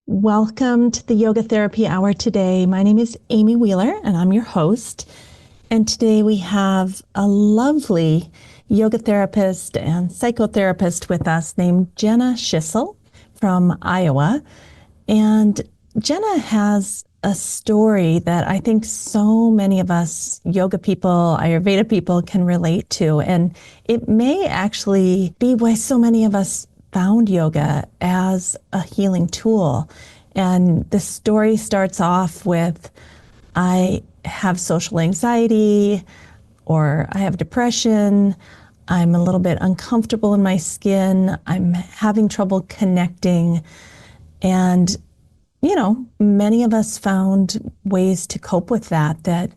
Welcome to the Yoga Therapy Hour today. My name is Amy Wheeler, and I'm your host. And today we have a lovely yoga therapist and psychotherapist with us named Jenna Schissel from Iowa. And Jenna has a story that I think so many of us yoga people, Ayurveda people can relate to. And it may actually be why so many of us found yoga as a healing tool. And the story starts off with, I have social anxiety, or I have depression, I'm a little bit uncomfortable in my skin, I'm having trouble connecting. And, many of us found ways to cope with that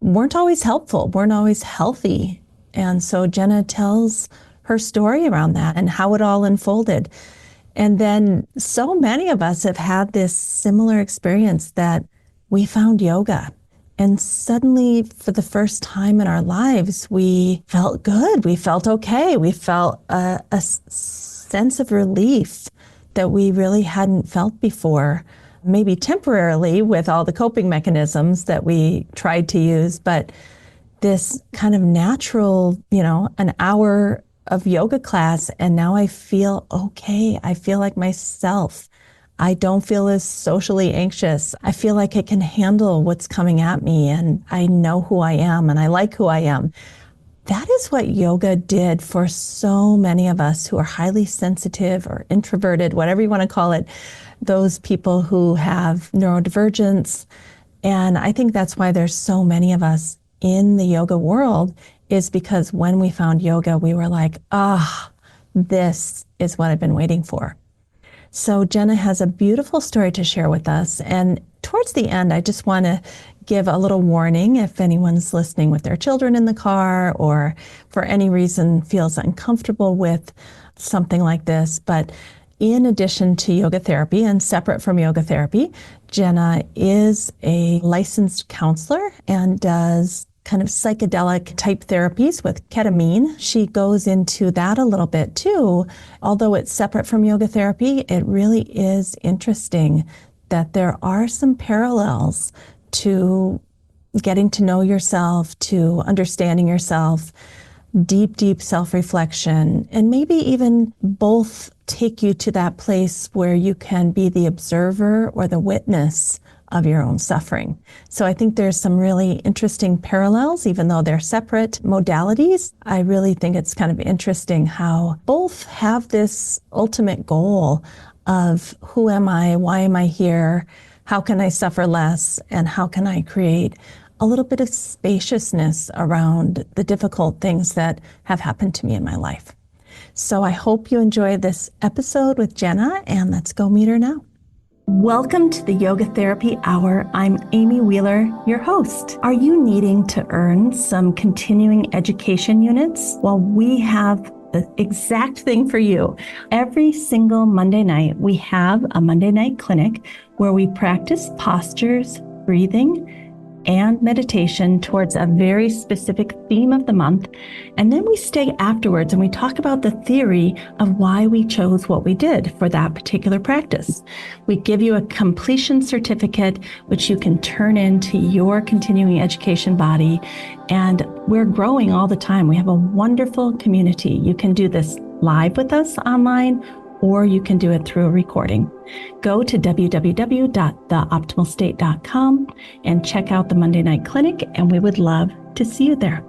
weren't always helpful, weren't always healthy. And so Jenna tells her story around that and how it all unfolded. And then so many of us have had this similar experience that we found yoga. And suddenly, for the first time in our lives, we felt good. We felt okay. We felt a sense of relief that we really hadn't felt before, maybe temporarily with all the coping mechanisms that we tried to use. But this kind of natural, an hour of yoga class, and now I feel okay. I feel like myself. I don't feel as socially anxious. I feel like I can handle what's coming at me, and I know who I am, and I like who I am. That is what yoga did for so many of us who are highly sensitive or introverted, whatever you want to call it, those people who have neurodivergence. And I think that's why there's so many of us in the yoga world, is because when we found yoga, we were like, this is what I've been waiting for. So Jenna has a beautiful story to share with us. And towards the end, I just want to give a little warning if anyone's listening with their children in the car or for any reason feels uncomfortable with something like this. But in addition to yoga therapy and separate from yoga therapy, Jenna is a licensed counselor and does kind of psychedelic type therapies with ketamine. She goes into that a little bit too. Although it's separate from yoga therapy, it really is interesting that there are some parallels to getting to know yourself, to understanding yourself, deep self-reflection, and maybe even both take you to that place where you can be the observer or the witness of your own suffering. So I think there's some really interesting parallels, even though they're separate modalities. I really think it's kind of interesting how both have this ultimate goal of who am I, why am I here, how can I suffer less, and how can I create a little bit of spaciousness around the difficult things that have happened to me in my life. So I hope you enjoy this episode with Jenna, and let's go meet her now. Welcome to the Yoga Therapy Hour. I'm Amy Wheeler, your host. Are you needing to earn some continuing education units? Well, we have the exact thing for you. Every single Monday night, we have a Monday night clinic where we practice postures, breathing, and meditation towards a very specific theme of the month. And then we stay afterwards and we talk about the theory of why we chose what we did for that particular practice. We give you a completion certificate, which you can turn into your continuing education body. And we're growing all the time. We have a wonderful community. You can do this live with us online, or you can do it through a recording. Go to www.theoptimalstate.com and check out the Monday Night Clinic, and we would love to see you there.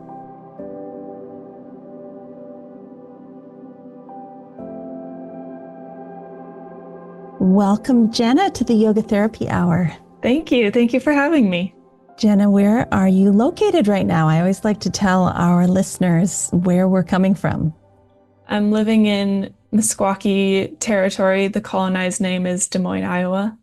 Welcome, Jenna, to the Yoga Therapy Hour. Thank you. Thank you for having me. Jenna, where are you located right now? I always like to tell our listeners where we're coming from. I'm living in Meskwaki territory. The colonized name is Des Moines, Iowa.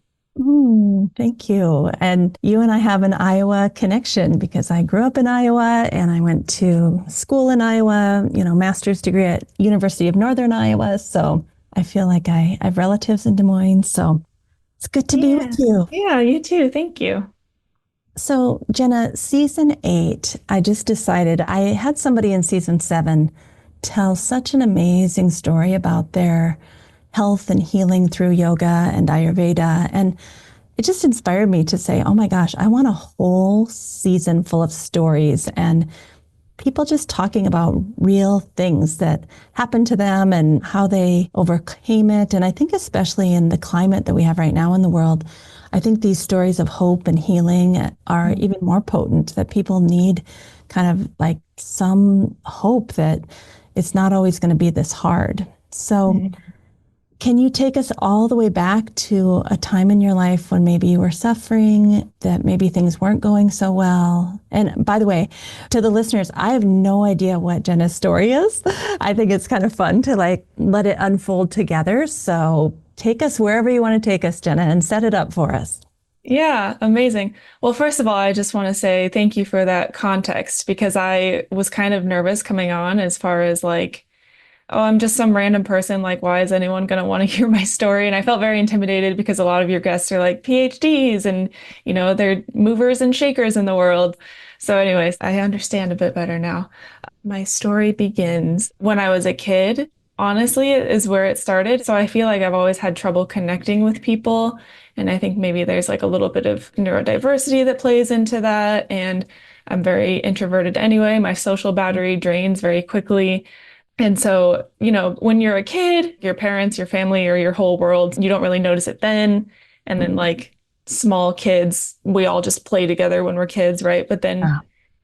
Thank you. And you and I have an Iowa connection because I grew up in Iowa and I went to school in Iowa, master's degree at University of Northern Iowa. So I feel like I have relatives in Des Moines. So it's good to be with you. Yeah, you too. Thank you. So Jenna, season 8, I just decided I had somebody in season 7 tell such an amazing story about their health and healing through yoga and Ayurveda. And it just inspired me to say, oh my gosh, I want a whole season full of stories and people just talking about real things that happened to them and how they overcame it. And I think, especially in the climate that we have right now in the world, I think these stories of hope and healing are even more potent, that people need kind of like some hope that it's not always going to be this hard. So, Mhm. can you take us all the way back to a time in your life when maybe you were suffering, that maybe things weren't going so well? And by the way, to the listeners, I have no idea what Jenna's story is. I think it's kind of fun to like let it unfold together. So take us wherever you want to take us, Jenna, and set it up for us. Yeah, amazing. Well, first of all, I just want to say thank you for that context because I was kind of nervous coming on as far as like, oh, I'm just some random person. Like, why is anyone going to want to hear my story? And I felt very intimidated because a lot of your guests are like PhDs and, they're movers and shakers in the world. So, anyways, I understand a bit better now. My story begins when I was a kid, honestly, is where it started. So I feel like I've always had trouble connecting with people. And I think maybe there's like a little bit of neurodiversity that plays into that. And I'm very introverted anyway. My social battery drains very quickly. And so, when you're a kid, your parents, your family, or your whole world, you don't really notice it then. And then, like small kids, we all just play together when we're kids, right? But then Yeah.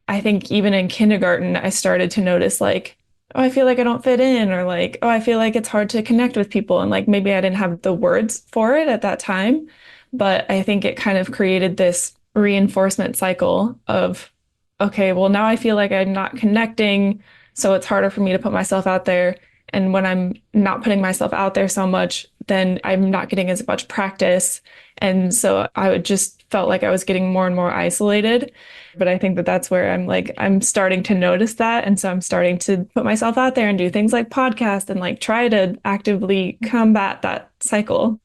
I think even in kindergarten, I started to notice like, oh, I feel like I don't fit in, or like, oh, I feel like it's hard to connect with people. And like maybe I didn't have the words for it at that time, but I think it kind of created this reinforcement cycle of, okay, well, now I feel like I'm not connecting, so it's harder for me to put myself out there. And when I'm not putting myself out there so much, then I'm not getting as much practice. And so I would just felt like I was getting more and more isolated. But I think that that's where I'm like, I'm starting to notice that. And so I'm starting to put myself out there and do things like podcast and like try to actively combat that cycle.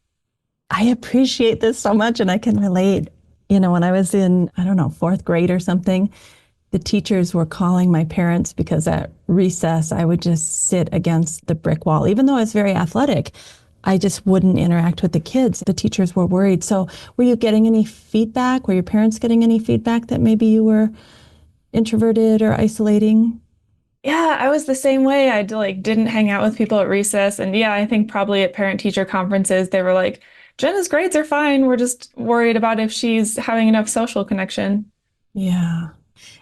I appreciate this so much and I can relate. When I was in, I don't know, fourth grade or something, the teachers were calling my parents because at recess I would just sit against the brick wall. Even though I was very athletic, I just wouldn't interact with the kids. The teachers were worried. So, were you getting any feedback? Were your parents getting any feedback that maybe you were introverted or isolating? Yeah, I was the same way. I like didn't hang out with people at recess. And yeah, I think probably at parent teacher conferences, they were like, Jenna's grades are fine. We're just worried about if she's having enough social connection. Yeah.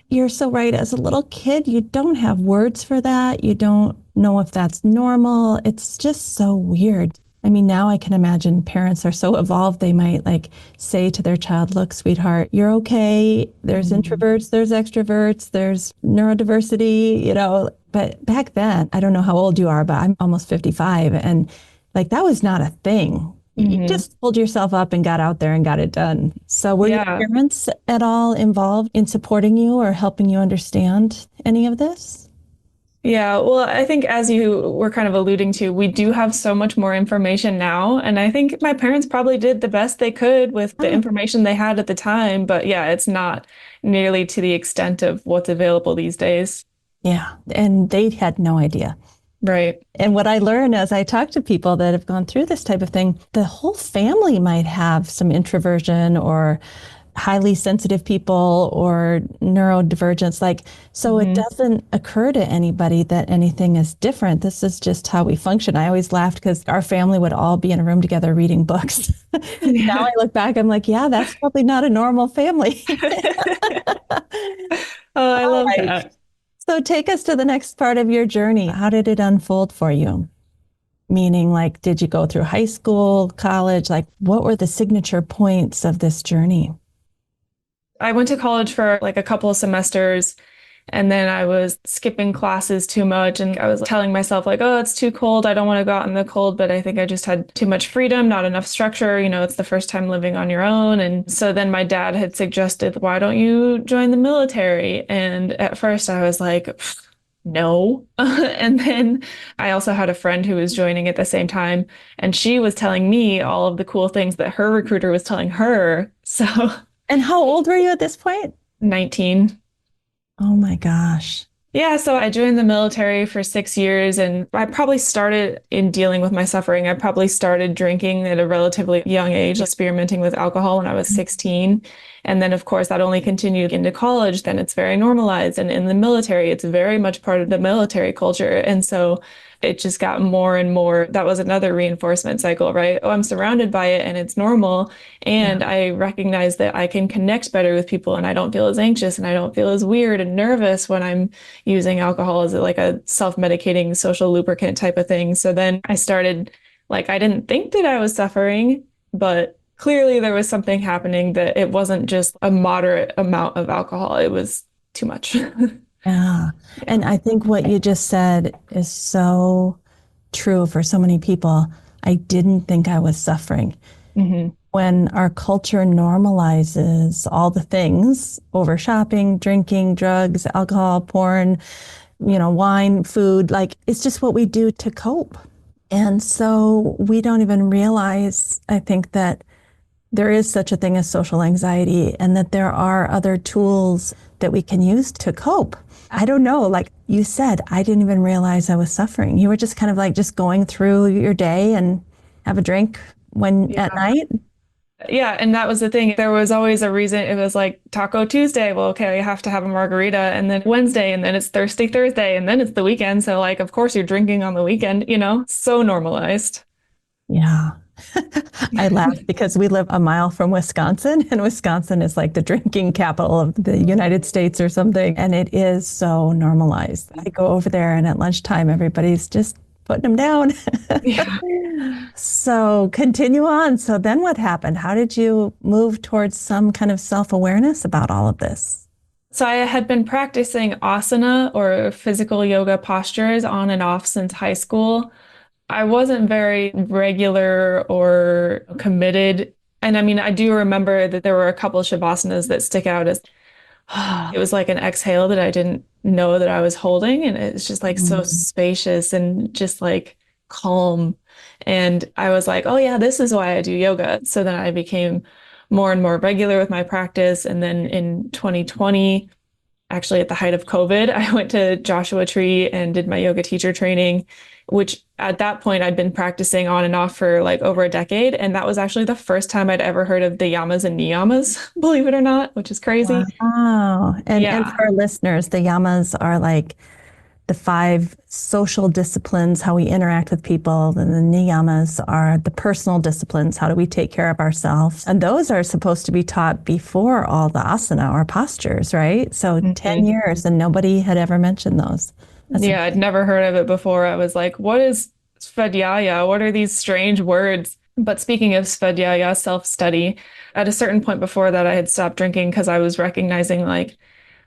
You're so right. As a little kid, you don't have words for that. You don't know if that's normal. It's just so weird. I mean, now I can imagine parents are so evolved, they might like say to their child, look, sweetheart, you're okay. There's Mhm. introverts, there's extroverts, there's neurodiversity. But back then, I don't know how old you are, but I'm almost 55. And like that was not a thing. You Hmm. just pulled yourself up and got out there and got it done. So, were your Yeah. parents at all involved in supporting you or helping you understand any of this? Yeah, well, I think as you were kind of alluding to, we do have so much more information now. And I think my parents probably did the best they could with the Oh, information they had at the time. But yeah, it's not nearly to the extent of what's available these days. yeah. And they had no idea. Right. And what I learn as I talk to people that have gone through this type of thing, the whole family might have some introversion or highly sensitive people or neurodivergence. Like, so it Hmm. doesn't occur to anybody that anything is different. This is just how we function. I always laughed because our family would all be in a room together reading books. Now I Yeah. look back, I'm like, yeah, that's probably not a normal family. Oh, I All love right. that. So take us to the next part of your journey. How did it unfold for you? Meaning, like, did you go through high school, college? Like, what were the signature points of this journey? I went to college for like a couple of semesters and then I was skipping classes too much and I was telling myself like, oh, it's too cold. I don't want to go out in the cold, but I think I just had too much freedom, not enough structure. It's the first time living on your own. And so then my dad had suggested, why don't you join the military? And at first I was like, no. And then I also had a friend who was joining at the same time, and she was telling me all of the cool things that her recruiter was telling her. So And how old were you at this point? 19. Oh my gosh. Yeah, so I joined the military for 6 years and I probably started in dealing with my suffering. I probably started drinking at a relatively young age, experimenting with alcohol when I was 16. And then, of course, that only continued into college. Then it's very normalized. And in the military, it's very much part of the military culture. And so it just got more and more. That was another reinforcement cycle, right? Oh, I'm surrounded by it and it's normal. Yeah. And I recognize that I can connect better with people and I don't feel as anxious and I don't feel as weird and nervous when I'm using alcohol as like a self-medicating social lubricant type of thing. So then I started, like, I didn't think that I was suffering, but clearly there was something happening that it wasn't just a moderate amount of alcohol. It was too much. Yeah. And Yeah. I think what you just said is so true for so many people. I didn't think I was suffering. Hmm. When our culture normalizes all the things over shopping, drinking, drugs, alcohol, porn, wine, food, like it's just what we do to cope. And so we don't even realize, I think, that there is such a thing as social anxiety and that there are other tools that we can use to cope. I don't know, like you said, I didn't even realize I was suffering. You were just kind of like just going through your day and have a drink when at Yeah. night. Yeah, and that was the thing. There was always a reason. It was like Taco Tuesday. Well, okay, I have to have a margarita, and then Wednesday, and then it's Thirsty Thursday, and then it's the weekend. So, like, of course, you're drinking on the weekend, so normalized. Yeah. I laugh because we live a mile from Wisconsin, and Wisconsin is like the drinking capital of the United States or something. And it is so normalized. I go over there, and at lunchtime, everybody's just putting them down. Yeah. So continue on. So then what happened? How did you move towards some kind of self-awareness about all of this? So I had been practicing asana or physical yoga postures on and off since high school. I wasn't very regular or committed. And I mean, I do remember that there were a couple of shavasanas that stick out as it was like an exhale that I didn't know that I was holding. And it's just like so Mm. spacious and just like calm. And I was like, oh, yeah, this is why I do yoga. So then I became more and more regular with my practice. And then in 2020, actually at the height of COVID, I went to Joshua Tree and did my yoga teacher training, which at that point I'd been practicing on and off for like over a decade. And that was actually the first time I'd ever heard of the yamas and niyamas, believe it or not, which is crazy. Wow. And Yeah. for our listeners, the yamas are like the five social disciplines, how we interact with people. And the niyamas are the personal disciplines. How do we take care of ourselves? And those are supposed to be taught before all the asana or postures, right? So 10 Mhm. years and nobody had ever mentioned those. That's Yeah, I'd never heard of it before. I was like, what is svadhyaya? What are these strange words? But speaking of svadhyaya, self-study, at a certain point before that, I had stopped drinking because I was recognizing like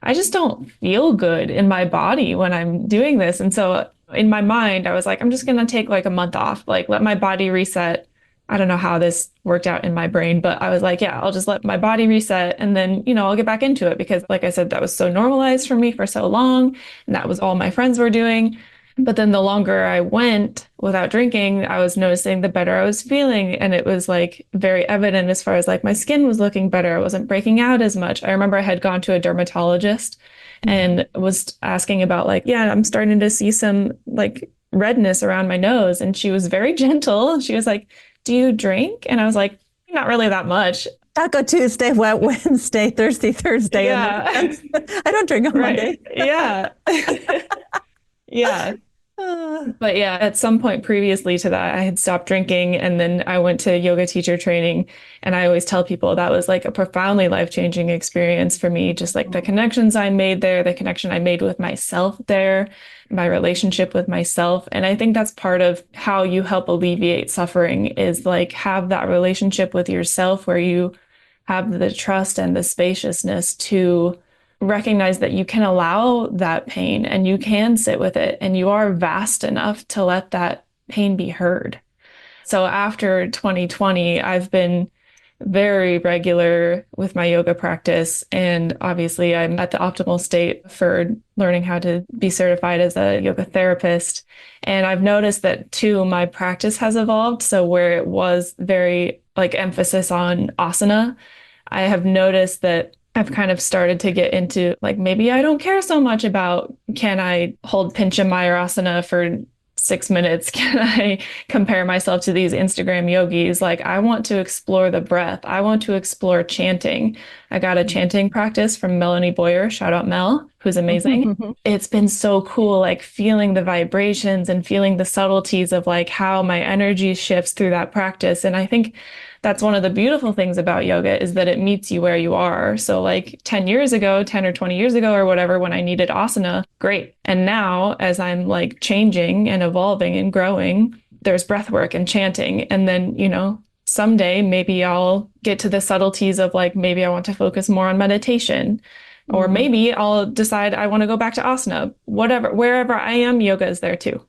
I just don't feel good in my body when I'm doing this. And so in my mind, I was like, I'm just gonna take like a month off, like let my body reset. I don't know how this worked out in my brain, but I was like, yeah, I'll just let my body reset and then, I'll get back into it because like I said, that was so normalized for me for so long. And that was all my friends were doing. But then the longer I went without drinking, I was noticing the better I was feeling. And it was like very evident as far as like my skin was looking better. I wasn't breaking out as much. I remember I had gone to a dermatologist and was asking about like, yeah, I'm starting to see some like redness around my nose. And she was very gentle. She was like, do you drink? And I was like, not really that much. Taco Tuesday, Wet Wednesday, Thursday, Thursday, and the Yeah. weekends. I don't drink on Right. Monday. Yeah. Yeah. Uh, But yeah, at some point previously to that, I had stopped drinking and then I went to yoga teacher training. And I always tell people that was like a profoundly life-changing experience for me. Just like the connections I made there, the connection I made with myself there, my relationship with myself. And I think that's part of how you help alleviate suffering is like have that relationship with yourself where you have the trust and the spaciousness to recognize that you can allow that pain and you can sit with it and you are vast enough to let that pain be heard. So after 2020, I've been very regular with my yoga practice. And obviously, I'm at the optimal state for learning how to be certified as a yoga therapist. And I've noticed that too, my practice has evolved. So where it was very like emphasis on asana, I have noticed that I've kind of started to get into like maybe I don't care so much about can I hold Pincha Mayurasana for 6 minutes? Can I compare myself to these Instagram yogis? Like I want to explore the breath. I want to explore chanting. I got a chanting practice from Melanie Boyer. Shout out Mel, who's amazing. It's been so cool, like feeling the vibrations and feeling the subtleties of like how my energy shifts through that practice. And I think that's one of the beautiful things about yoga is that it meets you where you are. So like 10 years ago, 10 or 20 years ago or whatever, when I needed asana, great. And now as I'm like changing and evolving and growing, there's breath work and chanting. And then, someday maybe I'll get to the subtleties of like, maybe I want to focus more on meditation. Or maybe I'll decide I want to go back to asana. Whatever, wherever I am, yoga is there too.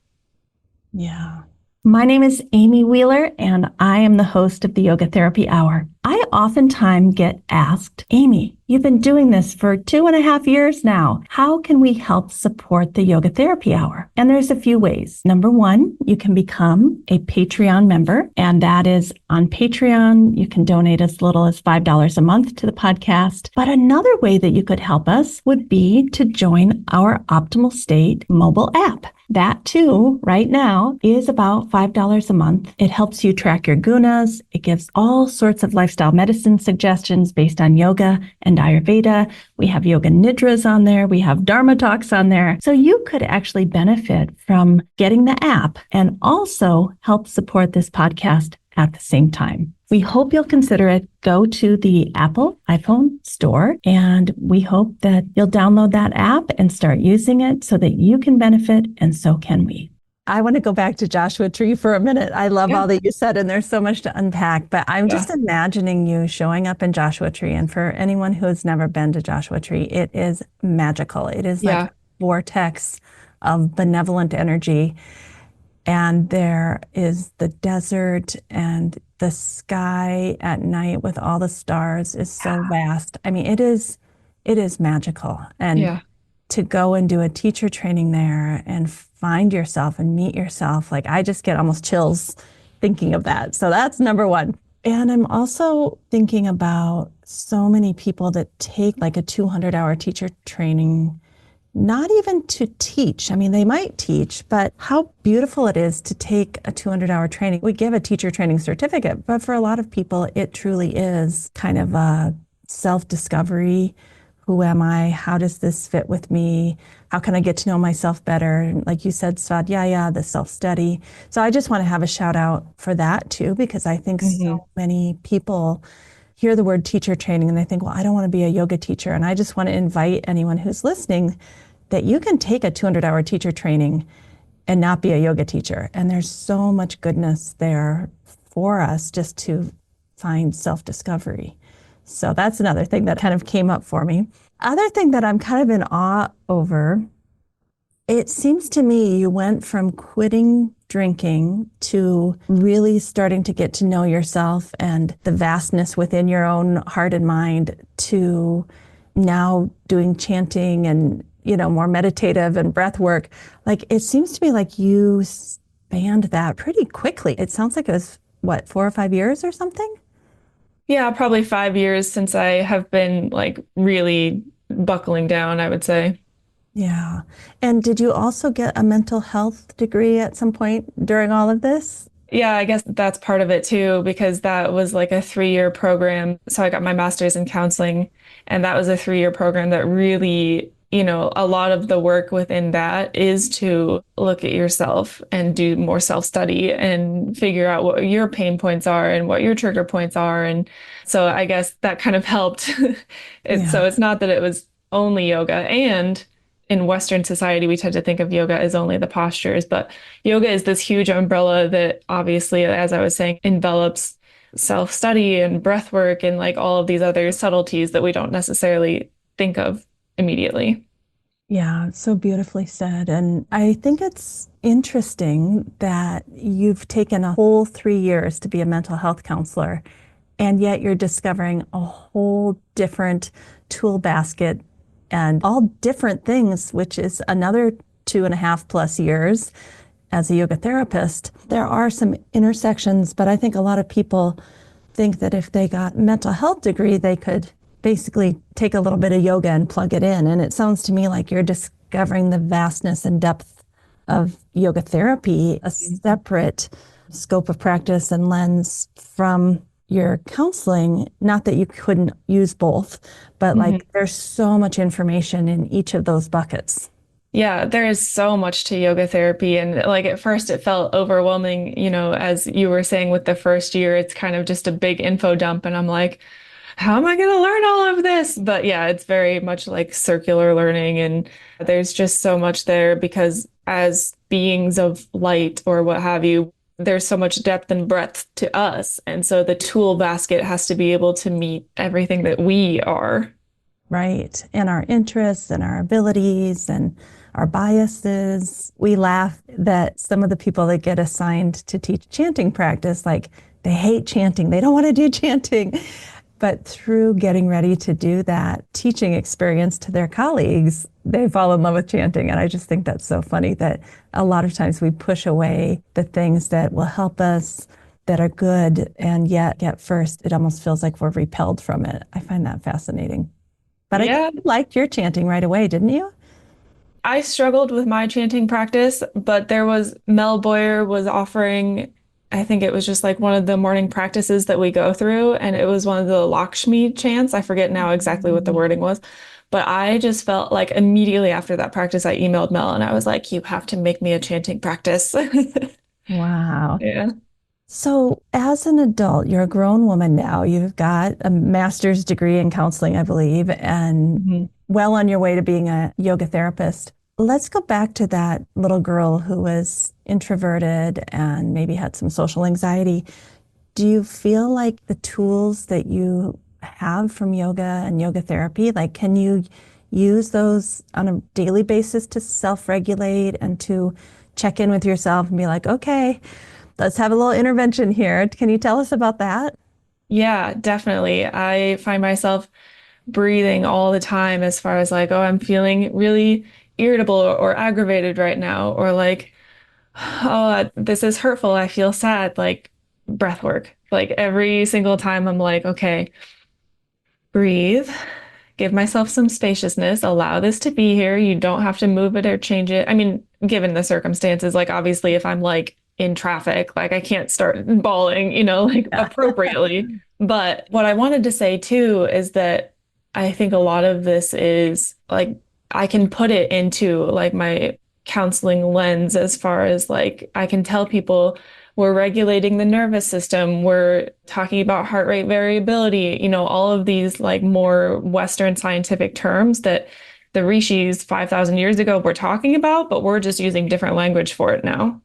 Yeah. My name is Amy Wheeler, and I am the host of the Yoga Therapy Hour. I oftentimes get asked, Amy, you've been doing this for 2.5 years now. How can we help support the Yoga Therapy Hour? And there's a few ways. Number one, you can become a Patreon member, and that is on Patreon. You can donate as little as $5 a month to the podcast. But another way that you could help us would be to join our Optimal State mobile app. That too, right now, is about $5 a month. It helps you track your gunas. It gives all sorts of lifestyle medicine suggestions based on yoga and Ayurveda. We have yoga nidras on there. We have Dharma talks on there. So you could actually benefit from getting the app and also help support this podcast at the same time. We hope you'll consider it. Go to the Apple iPhone store, and we hope that you'll download that app and start using it so that you can benefit, and so can we. I want to go back to Joshua Tree for a minute. I love all that you said, and there's so much to unpack, but I'm just imagining you showing up in Joshua Tree. And for anyone who has never been to Joshua Tree, it is magical. It is like a vortex of benevolent energy. And there is the desert, and the sky at night with all the stars is so vast. I mean, it is magical. And to go and do a teacher training there and find yourself and meet yourself, like I just get almost chills thinking of that. So that's number one. And I'm also thinking about so many people that take like a 200-hour teacher training, not even to teach. I mean, they might teach, but how beautiful it is to take a 200-hour training. We give a teacher training certificate, but for a lot of people, it truly is kind of a self-discovery. Who am I? How does this fit with me? How can I get to know myself better? Like you said, Svadhyaya, the self-study. So I just want to have a shout out for that too, because I think so many people hear the word teacher training and they think, well, I don't want to be a yoga teacher. And I just want to invite anyone who's listening that you can take a 200-hour teacher training and not be a yoga teacher. And there's so much goodness there for us just to find self-discovery. So that's another thing that kind of came up for me. Other thing that I'm kind of in awe over, it seems to me you went from quitting drinking to really starting to get to know yourself and the vastness within your own heart and mind to now doing chanting and more meditative and breath work. Like, it seems to me like you spanned that pretty quickly. It sounds like it was, 4 or 5 years or something? Yeah, probably 5 years since I have been like really buckling down, I would say. Yeah. And did you also get a mental health degree at some point during all of this? Yeah, I guess that's part of it too, because that was like a 3-year program. So I got my master's in counseling, and that was a 3-year program that really, a lot of the work within that is to look at yourself and do more self-study and figure out what your pain points are and what your trigger points are. And so I guess that kind of helped. So it's not that it was only yoga. And in Western society, we tend to think of yoga as only the postures, but yoga is this huge umbrella that obviously, as I was saying, envelops self-study and breath work and like all of these other subtleties that we don't necessarily think of immediately. Yeah, so beautifully said. And I think it's interesting that you've taken a whole 3 years to be a mental health counselor, and yet you're discovering a whole different tool basket and all different things, which is another 2.5+ years as a yoga therapist. There are some intersections, but I think a lot of people think that if they got a mental health degree, they could basically take a little bit of yoga and plug it in. And it sounds to me like you're discovering the vastness and depth of yoga therapy, a separate scope of practice and lens from your counseling. Not that you couldn't use both, but Mhm. like there's so much information in each of those buckets. Yeah, there is so much to yoga therapy. And like at first it felt overwhelming, as you were saying with the first year, it's kind of just a big info dump. And I'm like, how am I going to learn all of this? But yeah, it's very much like circular learning. And there's just so much there because as beings of light or what have you, there's so much depth and breadth to us. And so the tool basket has to be able to meet everything that we are. Right. And our interests and our abilities and our biases. We laugh that some of the people that get assigned to teach chanting practice, like they hate chanting, they don't want to do chanting. But through getting ready to do that teaching experience to their colleagues, they fall in love with chanting. And I just think that's so funny that a lot of times we push away the things that will help us, that are good, and yet at first it almost feels like we're repelled from it. I find that fascinating. But I think Yeah, you liked your chanting right away, didn't you? I struggled with my chanting practice, but there was Mel Boyer was offering, I think it was just like one of the morning practices that we go through, and it was one of the Lakshmi chants. I forget now exactly what the wording was, but I just felt like immediately after that practice, I emailed Mel and I was like, you have to make me a chanting practice. Wow. Yeah. So, as an adult, you're a grown woman now. You've got a master's degree in counseling, I believe, and Mhm. well on your way to being a yoga therapist. Let's go back to that little girl who was introverted and maybe had some social anxiety. Do you feel like the tools that you have from yoga and yoga therapy, like can you use those on a daily basis to self-regulate and to check in with yourself and be like, okay, let's have a little intervention here. Can you tell us about that? Yeah, definitely. I find myself breathing all the time as far as like, oh, I'm feeling really irritable or aggravated right now, or like, oh, this is hurtful. I feel sad. Like breath work. Like every single time I'm like, okay, breathe, give myself some spaciousness, allow this to be here. You don't have to move it or change it. I mean, given the circumstances, like obviously if I'm like in traffic, like I can't start bawling, like Yeah. appropriately. But what I wanted to say too is that I think a lot of this is like I can put it into like my counseling lens as far as like I can tell people we're regulating the nervous system. We're talking about heart rate variability, all of these like more Western scientific terms that the rishis 5,000 years ago were talking about, but we're just using different language for it now.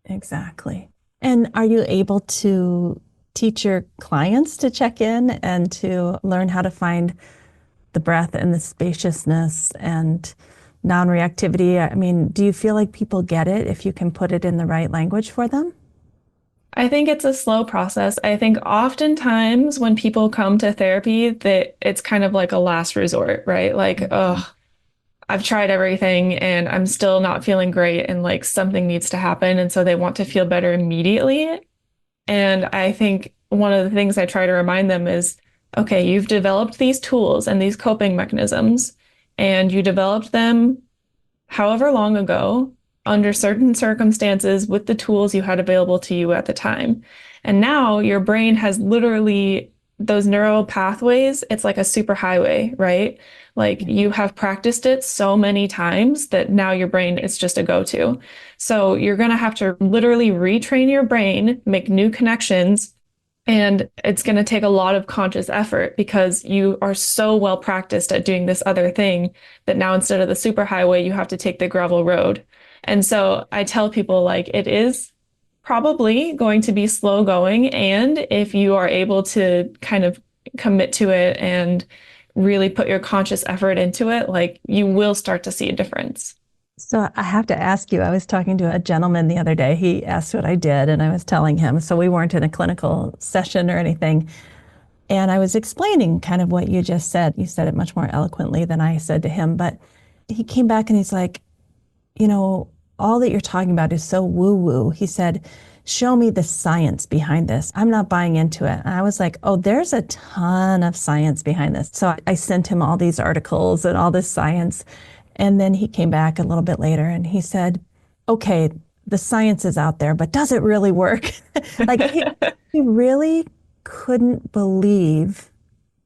Exactly. And are you able to teach your clients to check in and to learn how to find the breath and the spaciousness and non-reactivity? I mean, do you feel like people get it if you can put it in the right language for them? I think it's a slow process. I think oftentimes when people come to therapy, that it's kind of like a last resort, right? Like, oh, I've tried everything and I'm still not feeling great and like something needs to happen. And so they want to feel better immediately. And I think one of the things I try to remind them is, okay, you've developed these tools and these coping mechanisms, and you developed them however long ago under certain circumstances with the tools you had available to you at the time. And now your brain has literally those neural pathways. It's like a superhighway, right? Like you have practiced it so many times that now your brain is just a go-to. So you're going to have to literally retrain your brain, make new connections, and it's going to take a lot of conscious effort because you are so well practiced at doing this other thing that now instead of the superhighway, you have to take the gravel road. And so I tell people like it is probably going to be slow going. And if you are able to kind of commit to it and really put your conscious effort into it, like you will start to see a difference. So I have to ask you, I was talking to a gentleman the other day. He asked what I did, and I was telling him. So we weren't in a clinical session or anything. And I was explaining kind of what you just said. You said it much more eloquently than I said to him. But he came back and he's like, you know, all that you're talking about is so woo woo. He said, show me the science behind this. I'm not buying into it. And I was like, oh, there's a ton of science behind this. So I sent him all these articles and all this science. And then he came back a little bit later and he said, okay, the science is out there, but does it really work? Like he really couldn't believe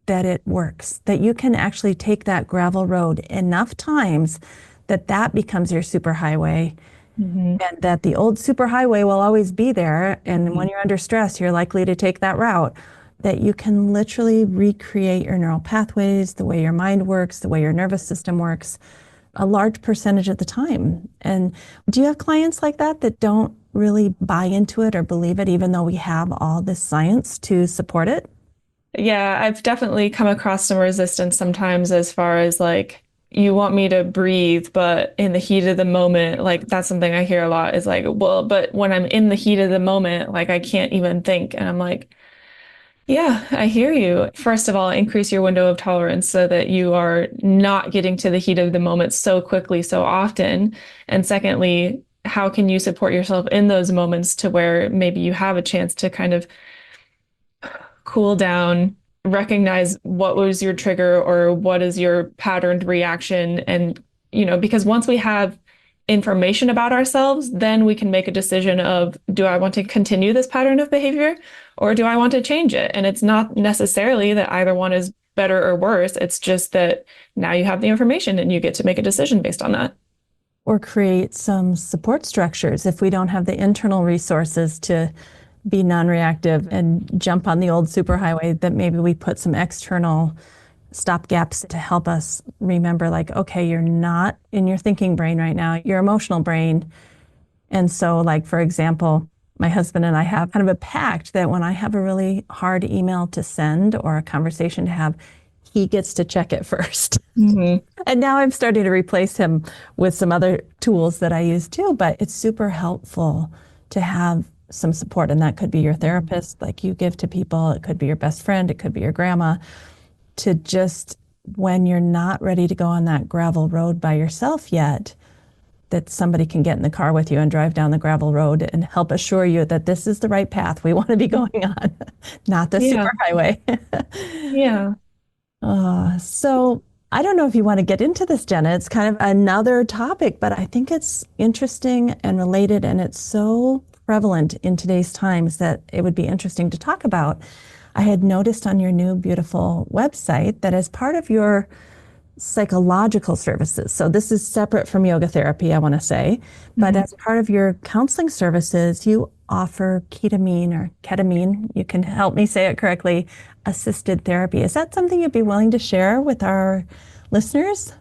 that it works, that you can actually take that gravel road enough times that that becomes your superhighway, Hmm. and that the old superhighway will always be there. And when you're under stress, you're likely to take that route. That you can literally recreate your neural pathways, the way your mind works, the way your nervous system works, a large percentage of the time. And do you have clients like that that don't really buy into it or believe it, even though we have all this science to support it? Yeah, I've definitely come across some resistance sometimes as far as like, you want me to breathe, but in the heat of the moment, like that's something I hear a lot is like, well, but when I'm in the heat of the moment, like I can't even think. And I'm like, yeah, I hear you. First of all, increase your window of tolerance so that you are not getting to the heat of the moment so quickly, so often. And secondly, how can you support yourself in those moments to where maybe you have a chance to kind of cool down, recognize what was your trigger or what is your patterned reaction. And, because once we have information about ourselves, then we can make a decision of, do I want to continue this pattern of behavior or do I want to change it? And it's not necessarily that either one is better or worse. It's just that now you have the information and you get to make a decision based on that. Or create some support structures if we don't have the internal resources to be non-reactive and jump on the old superhighway, that maybe we put some external stop gaps to help us remember, like, okay, you're not in your thinking brain right now, your emotional brain. And so, like, for example, my husband and I have kind of a pact that when I have a really hard email to send or a conversation to have, he gets to check it first. Hmm. And now I'm starting to replace him with some other tools that I use too, but it's super helpful to have some support. And that could be your therapist, like you give to people. It could be your best friend. It could be your grandma, to just, when you're not ready to go on that gravel road by yourself yet, that somebody can get in the car with you and drive down the gravel road and help assure you that this is the right path we want to be going on, not the Yeah. superhighway. Yeah. So I don't know if you want to get into this, Jenna. It's kind of another topic, but I think it's interesting and related, and it's so prevalent in today's times that it would be interesting to talk about. I had noticed on your new beautiful website that as part of your psychological services, so this is separate from yoga therapy, I want to say, but Mhm. as part of your counseling services, you offer ketamine or ketamine, you can help me say it correctly, assisted therapy. Is that something you'd be willing to share with our listeners?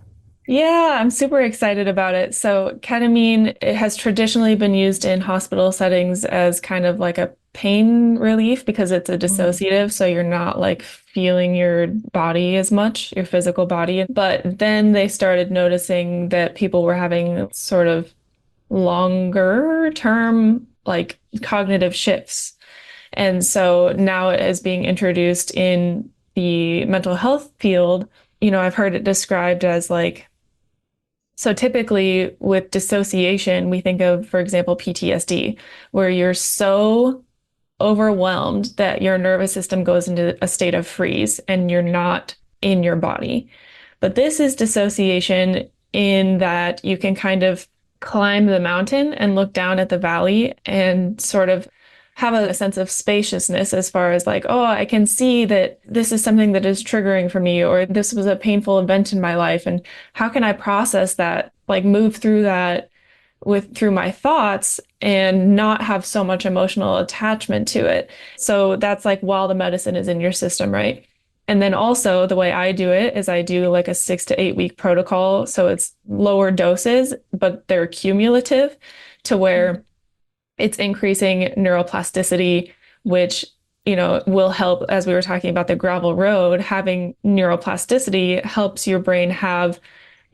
Yeah, I'm super excited about it. So, ketamine, it has traditionally been used in hospital settings as kind of like a pain relief because it's a Mm. dissociative. So, you're not like feeling your body as much, your physical body. But then they started noticing that people were having sort of longer term, like cognitive shifts. And so now it is being introduced in the mental health field. I've heard it described as like, so typically with dissociation, we think of, for example, PTSD, where you're so overwhelmed that your nervous system goes into a state of freeze and you're not in your body. But this is dissociation in that you can kind of climb the mountain and look down at the valley and sort of have a sense of spaciousness as far as like, oh, I can see that this is something that is triggering for me, or this was a painful event in my life. And how can I process that, like move through that through my thoughts and not have so much emotional attachment to it. So that's like while the medicine is in your system, right? And then also the way I do it is I do like a 6 to 8 week protocol. So it's lower doses, but they're cumulative to where it's increasing neuroplasticity, which, will help, as we were talking about the gravel road, having neuroplasticity helps your brain have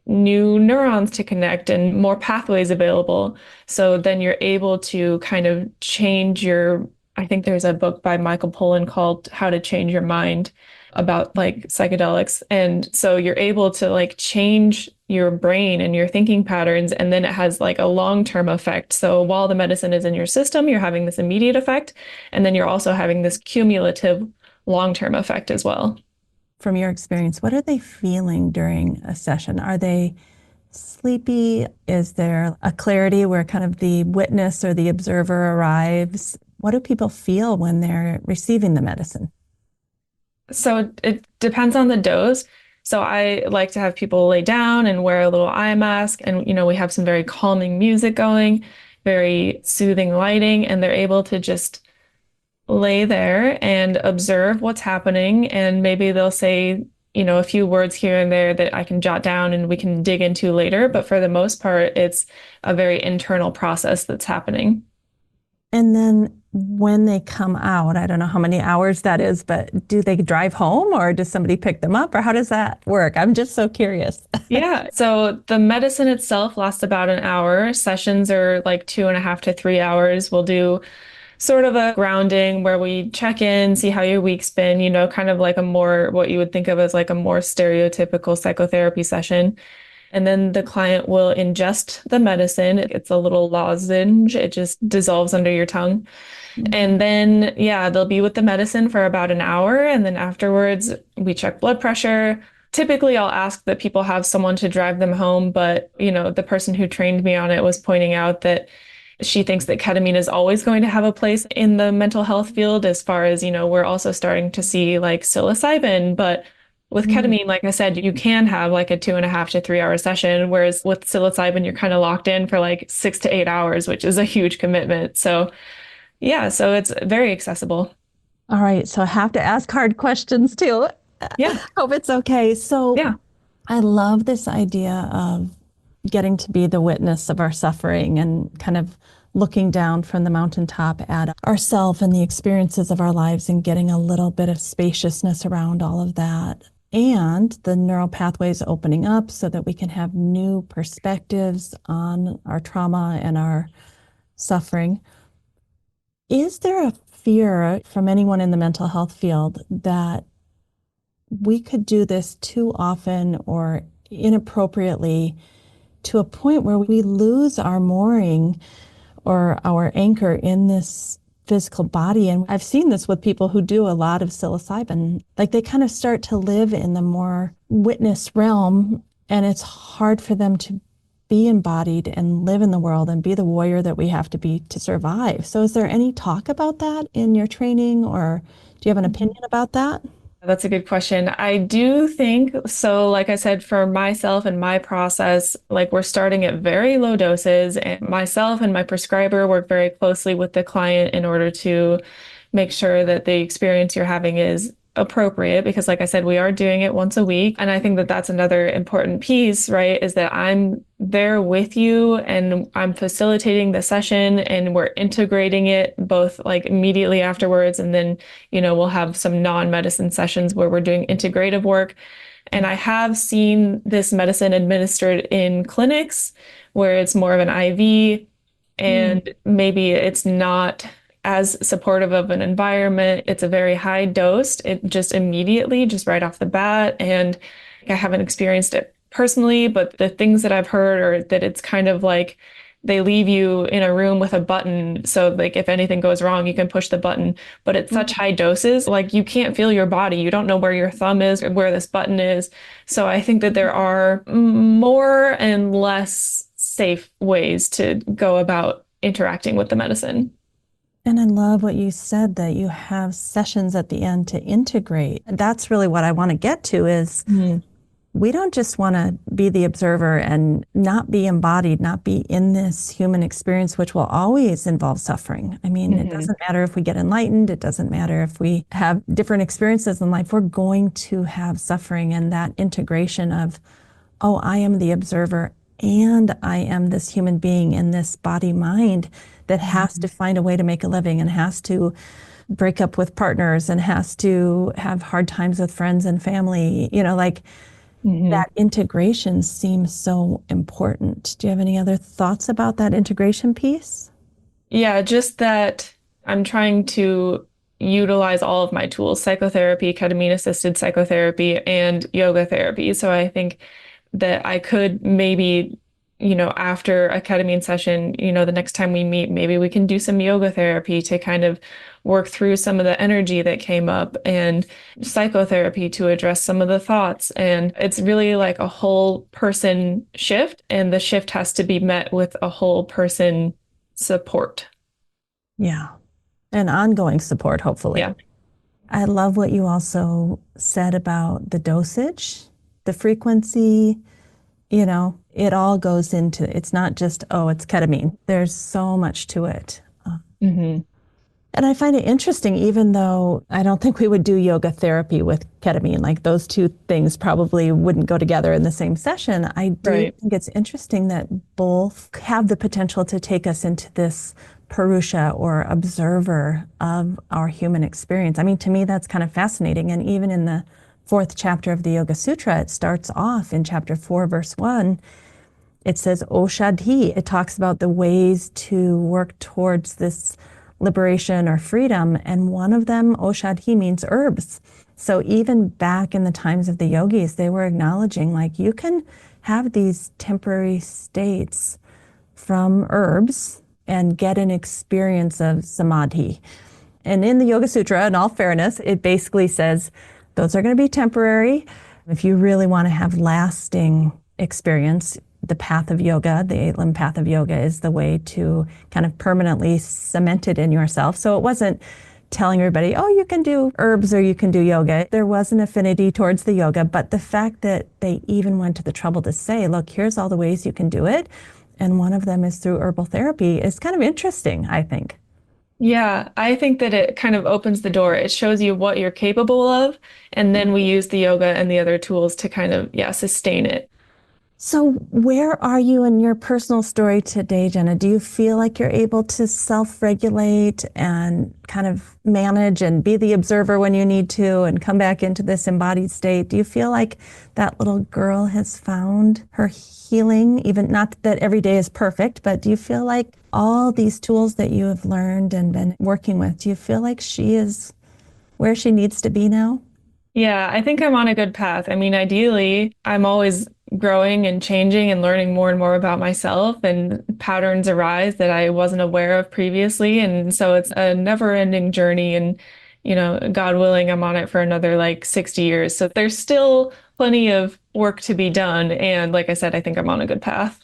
new neurons to connect and more pathways available. So then you're able to kind of change your I think there's a book by Michael Pollan called How to Change Your Mind about like psychedelics. And so you're able to like change your brain and your thinking patterns, and then it has like a long-term effect. So while the medicine is in your system, you're having this immediate effect, and then you're also having this cumulative long-term effect as well. From your experience, what are they feeling during a session? Are they sleepy? Is there a clarity where kind of the witness or the observer arrives? What do people feel when they're receiving the medicine? So it depends on the dose. So I like to have people lay down and wear a little eye mask, and we have some very calming music going, very soothing lighting, and they're able to just lay there and observe what's happening. And maybe they'll say, a few words here and there that I can jot down and we can dig into later. But for the most part, it's a very internal process that's happening. And then when they come out, I don't know how many hours that is, but do they drive home or does somebody pick them up or how does that work? I'm just so curious. Yeah. So the medicine itself lasts about an hour. Sessions are like 2.5 to 3 hours. We'll do sort of a grounding where we check in, see how your week's been, kind of like a more what you would think of as like a more stereotypical psychotherapy session. And then the client will ingest the medicine. It's a little lozenge. It just dissolves under your tongue. And then, yeah, they'll be with the medicine for about an hour. And then afterwards, we check blood pressure. Typically, I'll ask that people have someone to drive them home. But, the person who trained me on it was pointing out that she thinks that ketamine is always going to have a place in the mental health field as far as, we're also starting to see like psilocybin. But with Mm. ketamine, like I said, you can have like a 2.5 to 3 hour session, whereas with psilocybin, you're kind of locked in for like 6 to 8 hours, which is a huge commitment. So yeah, so it's very accessible. All right, so I have to ask hard questions too. Yeah, Hope it's okay. So yeah. I love this idea of getting to be the witness of our suffering and kind of looking down from the mountaintop at ourself and the experiences of our lives and getting a little bit of spaciousness around all of that. And the neural pathways opening up so that we can have new perspectives on our trauma and our suffering. Is there a fear from anyone in the mental health field that we could do this too often or inappropriately to a point where we lose our mooring or our anchor in this physical body? And I've seen this with people who do a lot of psilocybin. Like they kind of start to live in the more witness realm, and it's hard for them to be embodied and live in the world and be the warrior that we have to be to survive. So is there any talk about that in your training, or do you have an opinion about that? That's a good question. I do think so. Like I said, for myself and my process, like we're starting at very low doses, and myself and my prescriber work very closely with the client in order to make sure that the experience you're having is appropriate. Because, like I said, we are doing it once a week. And I think that that's another important piece, right? Is that I'm there with you and I'm facilitating the session and we're integrating it both like immediately afterwards. And then we'll have some non-medicine sessions where we're doing integrative work. And I have seen this medicine administered in clinics where it's more of an IV Mm. and maybe it's not as supportive of an environment. It's a very high dose, it just immediately, just right off the bat. And I haven't experienced it personally, but the things that I've heard are that it's kind of like they leave you in a room with a button. So like if anything goes wrong, you can push the button. But at such high doses, like you can't feel your body. You don't know where your thumb is or where this button is. So I think that there are more and less safe ways to go about interacting with the medicine. And I love what you said that you have sessions at the end to integrate. That's really what I want to get to is Mhm. we don't just want to be the observer and not be embodied, not be in this human experience, which will always involve suffering. I mean, it Mhm. doesn't matter if we get enlightened, it doesn't matter if we have different experiences in life, we're going to have suffering. And that integration of, oh, I am the observer and I am this human being in this body mind that has to find a way to make a living and has to break up with partners and has to have hard times with friends and family, like Mhm. that integration seems so important. Do you have any other thoughts about that integration piece? Yeah, just that. I'm trying to utilize all of my tools, psychotherapy, ketamine assisted psychotherapy, and yoga therapy. So I think that I could maybe, after a ketamine session, the next time we meet, maybe we can do some yoga therapy to kind of work through some of the energy that came up and psychotherapy to address some of the thoughts. And it's really like a whole person shift, and the shift has to be met with a whole person support. Yeah. And ongoing support, hopefully. Yeah. I love what you also said about the dosage, the frequency, it all goes into, it's not just, oh, it's ketamine. There's so much to it. Hmm. And I find it interesting, even though I don't think we would do yoga therapy with ketamine, like those two things probably wouldn't go together in the same session. I do Right. think it's interesting that both have the potential to take us into this Purusha or observer of our human experience. I mean, to me, that's kind of fascinating. And even in the fourth chapter of the Yoga Sutra, it starts off in chapter 4, verse 1. It says Oshadhi. It talks about the ways to work towards this liberation or freedom. And one of them, Oshadhi, means herbs. So even back in the times of the yogis, they were acknowledging like you can have these temporary states from herbs and get an experience of samadhi. And in the Yoga Sutra, in all fairness, it basically says those are going to be temporary. If you really want to have lasting experience, the path of yoga, the eight-limb path of yoga, is the way to kind of permanently cement it in yourself. So it wasn't telling everybody, oh, you can do herbs or you can do yoga. There was an affinity towards the yoga, but the fact that they even went to the trouble to say, look, here's all the ways you can do it, and one of them is through herbal therapy, is kind of interesting, I think. Yeah, I think that it kind of opens the door. It shows you what you're capable of, and then we use the yoga and the other tools to kind of, yeah, sustain it. So, where are you in your personal story today, Jenna? Do you feel like you're able to self regulate and kind of manage and be the observer when you need to and come back into this embodied state? Do you feel like that little girl has found her healing? Even not that every day is perfect, but do you feel like all these tools that you have learned and been working with, do you feel like she is where she needs to be now? Yeah, I think I'm on a good path. I mean, ideally, I'm always growing and changing and learning more and more about myself, and patterns arise that I wasn't aware of previously. And so it's a never-ending journey. And, God willing, I'm on it for another like 60 years. So there's still plenty of work to be done. And like I said, I think I'm on a good path.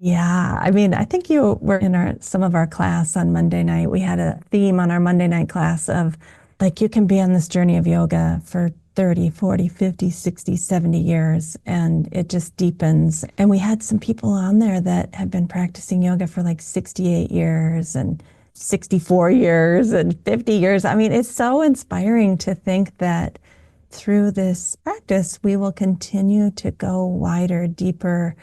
Yeah, I mean, I think you were in some of our class on Monday night. We had a theme on our Monday night class of like you can be on this journey of yoga for 30, 40, 50, 60, 70 years and it just deepens. And we had some people on there that have been practicing yoga for like 68 years and 64 years and 50 years. I mean, it's so inspiring to think that through this practice, we will continue to go wider, deeper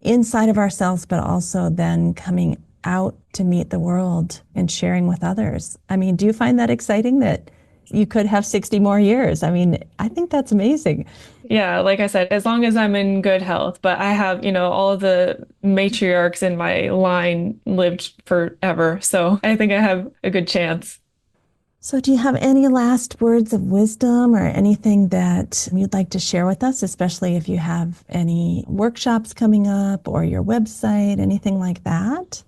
inside of ourselves, but also then coming out to meet the world and sharing with others. I mean, do you find that exciting that you could have 60 more years? I mean, I think that's amazing. Yeah, like I said, as long as I'm in good health, but I have, all of the matriarchs in my line lived forever. So I think I have a good chance. So, do you have any last words of wisdom or anything that you'd like to share with us, especially if you have any workshops coming up or your website, anything like that?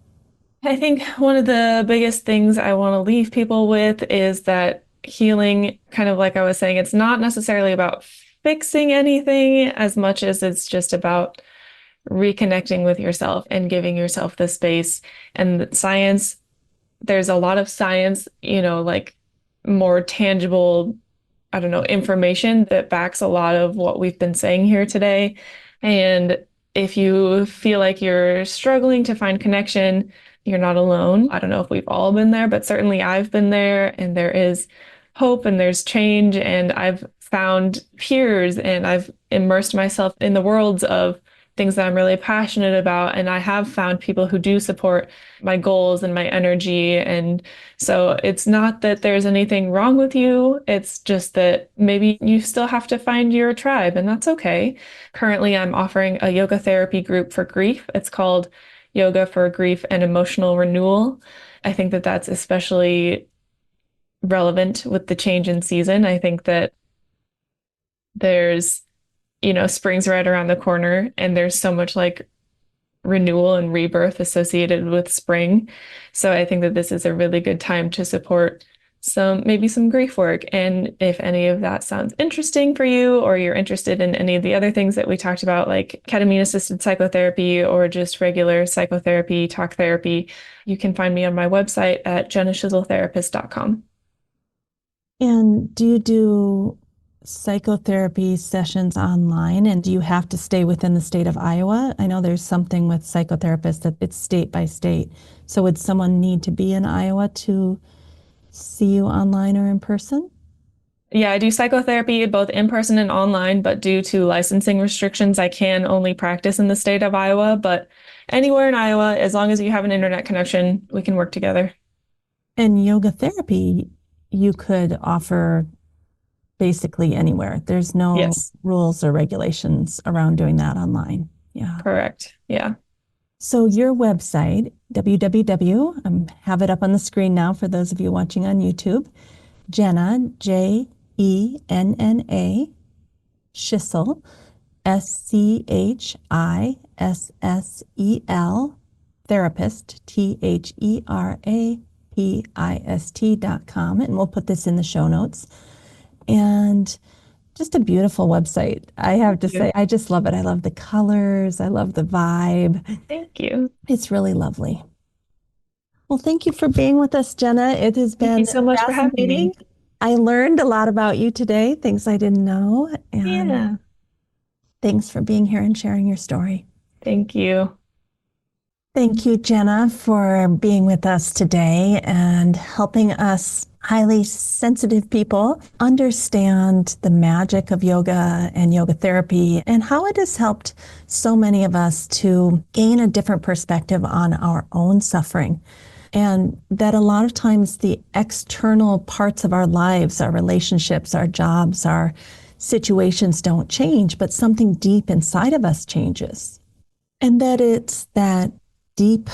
I think one of the biggest things I want to leave people with is that healing, kind of like I was saying, it's not necessarily about fixing anything as much as it's just about reconnecting with yourself and giving yourself the space. And science, there's a lot of science, like more tangible, I don't know, information that backs a lot of what we've been saying here today. And if you feel like you're struggling to find connection, you're not alone. I don't know if we've all been there, but certainly I've been there, and there is hope and there's change. And I've found peers and I've immersed myself in the worlds of things that I'm really passionate about. And I have found people who do support my goals and my energy. And so it's not that there's anything wrong with you. It's just that maybe you still have to find your tribe, and that's okay. Currently, I'm offering a yoga therapy group for grief. It's called Yoga for Grief and Emotional Renewal. I think that that's especially relevant with the change in season. I think that there's, spring's right around the corner and there's so much like renewal and rebirth associated with spring. So I think that this is a really good time to support maybe some grief work. And if any of that sounds interesting for you, or you're interested in any of the other things that we talked about, like ketamine assisted psychotherapy or just regular psychotherapy, talk therapy, you can find me on my website at jennaschisseltherapist.com. And do you do psychotherapy sessions online? And do you have to stay within the state of Iowa? I know there's something with psychotherapists that it's state by state. So would someone need to be in Iowa to see you online or in person? Yeah, I do psychotherapy both in person and online, but due to licensing restrictions, I can only practice in the state of Iowa. But anywhere in Iowa, as long as you have an internet connection, we can work together. And yoga therapy, you could offer basically anywhere. There's no Yes, rules or regulations around doing that online. Yeah. correct. Yeah. So your website, www, have it up on the screen now for those of you watching on YouTube, Jenna, Jenna, Schissel, Schissel, therapist, therapist.com. And we'll put this in the show notes. And just a beautiful website. I have to say, I just love it. I love the colors. I love the vibe. Thank you. It's really lovely. Well, thank you for being with us, Jenna. It has Thank been you so much for having me. fascinating. I learned a lot about you today, things I didn't know. And Yeah. thanks for being here and sharing your story. Thank you. Thank you, Jenna, for being with us today and helping us highly sensitive people understand the magic of yoga and yoga therapy and how it has helped so many of us to gain a different perspective on our own suffering. And that a lot of times the external parts of our lives, our relationships, our jobs, our situations don't change, but something deep inside of us changes. And that it's that deep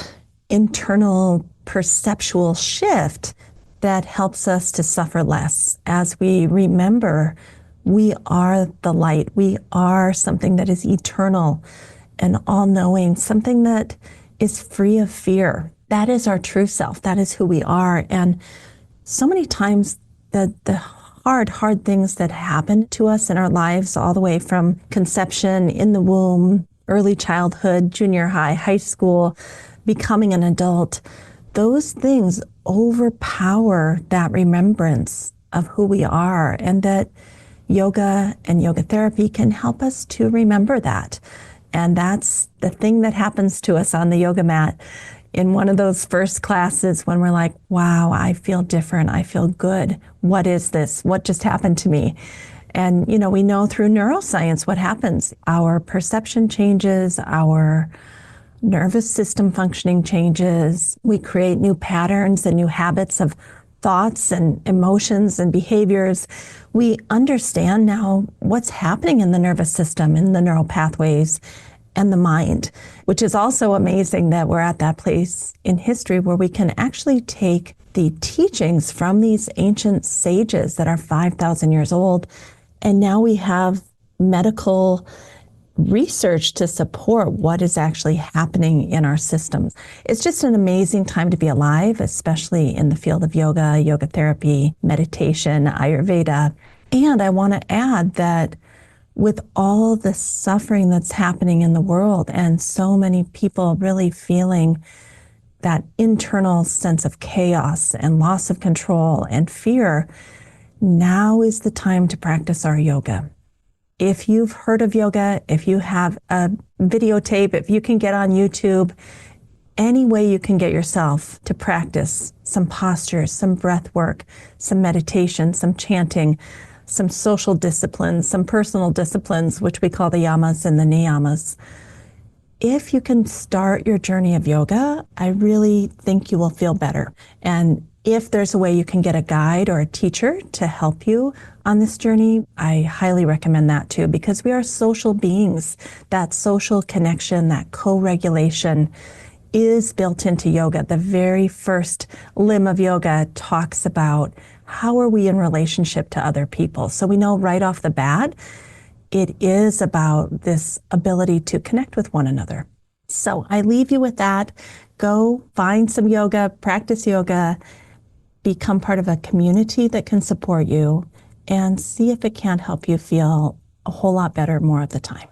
internal perceptual shift that helps us to suffer less as we remember we are the light. We are something that is eternal and all-knowing, something that is free of fear. That is our true self. That is who we are. And so many times the hard things that happen to us in our lives, all the way from conception, in the womb, early childhood, junior high, high school, becoming an adult, those things overpower that remembrance of who we are, and that yoga and yoga therapy can help us to remember that. And that's the thing that happens to us on the yoga mat in one of those first classes when we're like, wow, I feel different. I feel good. What is this? What just happened to me? And, we know through neuroscience what happens. Our perception changes, our nervous system functioning changes. We create new patterns and new habits of thoughts and emotions and behaviors. We understand now what's happening in the nervous system, in the neural pathways, and the mind, which is also amazing that we're at that place in history where we can actually take the teachings from these ancient sages that are 5,000 years old, and now we have medical research to support what is actually happening in our systems. It's just an amazing time to be alive, especially in the field of yoga, yoga therapy, meditation, Ayurveda. And I want to add that with all the suffering that's happening in the world and so many people really feeling that internal sense of chaos and loss of control and fear, now is the time to practice our yoga. If you've heard of yoga, if you have a videotape, if you can get on YouTube, any way you can get yourself to practice some postures, some breath work, some meditation, some chanting, some social disciplines, some personal disciplines, which we call the yamas and the niyamas. If you can start your journey of yoga, I really think you will feel better. And if there's a way you can get a guide or a teacher to help you on this journey, I highly recommend that too, because we are social beings. That social connection, that co-regulation is built into yoga. The very first limb of yoga talks about how are we in relationship to other people. So we know right off the bat, it is about this ability to connect with one another. So I leave you with that. Go find some yoga, practice yoga, become part of a community that can support you, and see if it can't help you feel a whole lot better more of the time.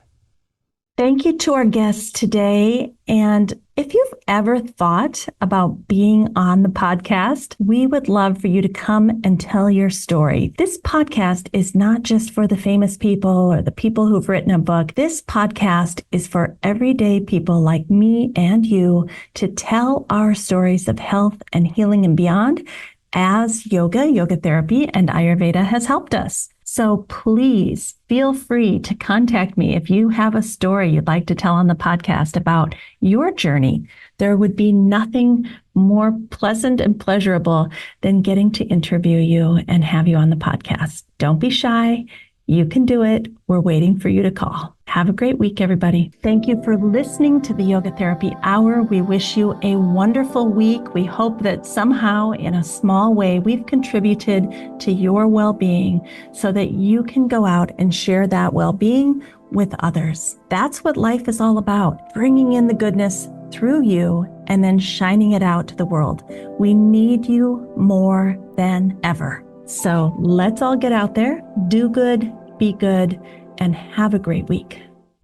Thank you to our guests today. And if you've ever thought about being on the podcast, we would love for you to come and tell your story. This podcast is not just for the famous people or the people who've written a book. This podcast is for everyday people like me and you to tell our stories of health and healing and beyond as yoga therapy, and Ayurveda has helped us. So please feel free to contact me if you have a story you'd like to tell on the podcast about your journey. There would be nothing more pleasant and pleasurable than getting to interview you and have you on the podcast. Don't be shy. You can do it. We're waiting for you to call. Have a great week, everybody. Thank you for listening to the Yoga Therapy Hour. We wish you a wonderful week. We hope that somehow, in a small way, we've contributed to your well-being so that you can go out and share that well-being with others. That's what life is all about, bringing in the goodness through you and then shining it out to the world. We need you more than ever. So let's all get out there, do good, be good, and have a great week.